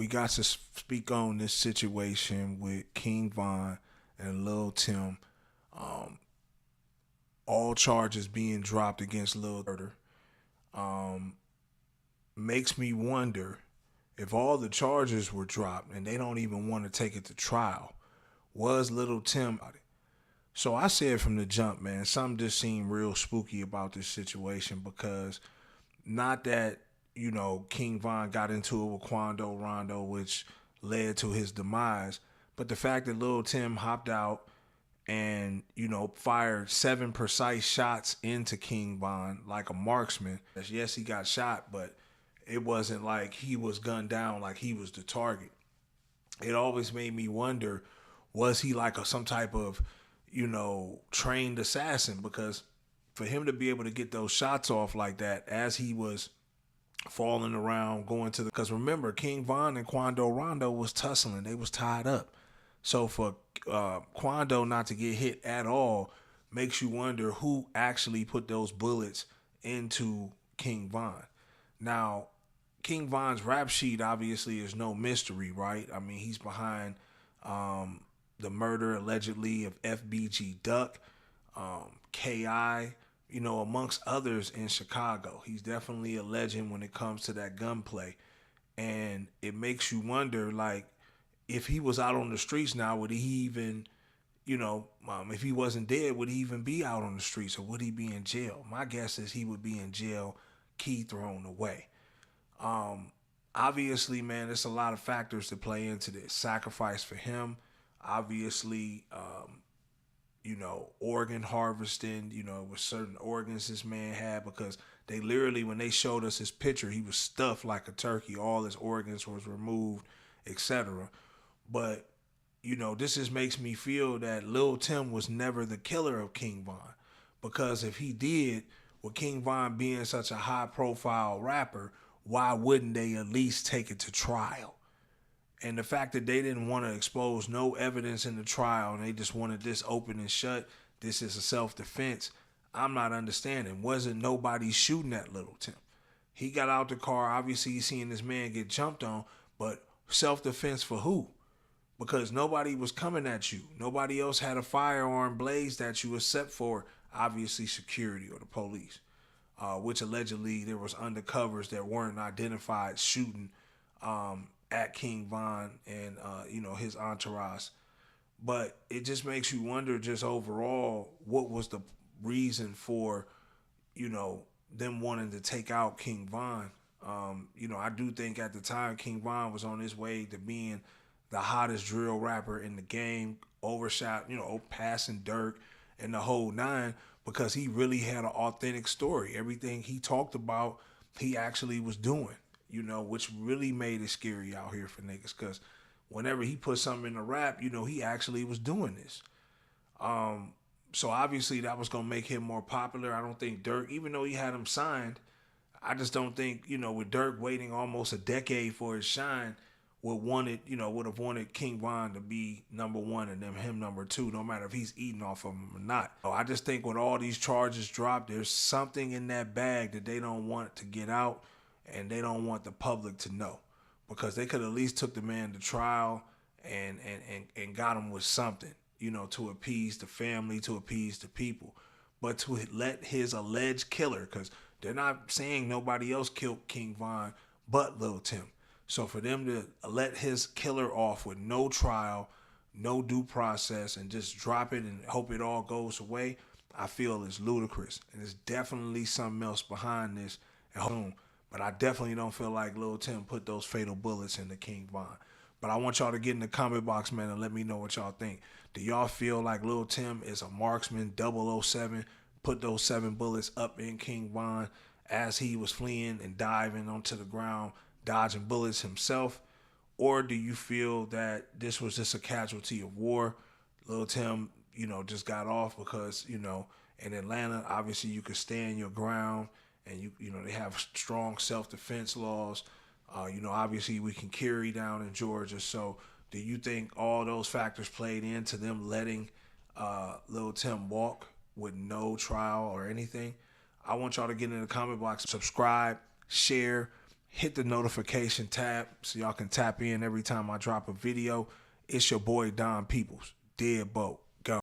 we got to speak on this situation with King Von and Lil Tim. Um, all charges being dropped against Lil Murder. Um, makes me wonder if all the charges were dropped and they don't even want to take it to trial. Was Little Tim about it? So I said from the jump, man, something just seemed real spooky about this situation because not that, King Von got into it with Quando Rondo, which led to his demise, but the fact that Lil Tim hopped out and, fired 7 precise shots into King Von like a marksman. Yes, he got shot, but it wasn't like he was gunned down like he was the target. It always made me wonder, was he like some type of, trained assassin? Because for him to be able to get those shots off like that as he was falling around going to the, because remember, King Von and Quando Rondo was tussling, they was tied up. So for Quando not to get hit at all makes you wonder who actually put those bullets into King Von. Now, King Von's rap sheet obviously is no mystery, right? I mean, he's behind the murder allegedly of FBG Duck, KI, amongst others in Chicago. He's definitely a legend when it comes to that gunplay. And it makes you wonder, like, if he was out on the streets now, would he even, if he wasn't dead, would he even be out on the streets or would he be in jail? My guess is he would be in jail, key thrown away. Obviously, man, there's a lot of factors that play into this. Sacrifice for him, obviously, organ harvesting, with certain organs this man had, because they literally, when they showed us his picture, he was stuffed like a turkey. All his organs was removed, etc. But, this just makes me feel that Lil Tim was never the killer of King Von. Because if he did, with King Von being such a high profile rapper, why wouldn't they at least take it to trial? And the fact that they didn't want to expose no evidence in the trial and they just wanted this open and shut, this is a self-defense, I'm not understanding. Wasn't nobody shooting at Little Tim? He got out the car, obviously he's seeing this man get jumped on, but self-defense for who? Because nobody was coming at you. Nobody else had a firearm blazed at you except for, obviously, security or the police, which allegedly there was undercovers that weren't identified shooting at King Von and his entourage. But it just makes you wonder, just overall, what was the reason for them wanting to take out King Von. I do think at the time King Von was on his way to being the hottest drill rapper in the game, overshot, passing Dirk and the whole nine, because he really had an authentic story. Everything he talked about, he actually was doing, which really made it scary out here for niggas, because whenever he put something in the rap, he actually was doing this. So obviously that was going to make him more popular. I don't think Dirk, even though he had him signed, I just don't think, with Dirk waiting almost a decade for his shine, would have wanted King Von to be number one and then him number two, no matter if he's eating off of him or not. So I just think with all these charges dropped, there's something in that bag that they don't want to get out and they don't want the public to know, because they could at least took the man to trial and got him with something, to appease the family, to appease the people. But to let his alleged killer, because they're not saying nobody else killed King Von but Lil Tim. So for them to let his killer off with no trial, no due process, and just drop it and hope it all goes away, I feel is ludicrous. And there's definitely something else behind this at home. But I definitely don't feel like Lil Tim put those fatal bullets into King Von. But I want y'all to get in the comment box, man, and let me know what y'all think. Do y'all feel like Lil Tim is a marksman, 007, put those 7 bullets up in King Von as he was fleeing and diving onto the ground, dodging bullets himself? Or do you feel that this was just a casualty of war? Lil Tim, just got off because, in Atlanta, obviously you could stand your ground and they have strong self-defense laws. Obviously we can carry down in Georgia. So do you think all those factors played into them letting Lil Tim walk with no trial or anything? I want y'all to get in the comment box, subscribe, share, hit the notification tab so y'all can tap in every time I drop a video. It's your boy Don Peoples, Deadbolt.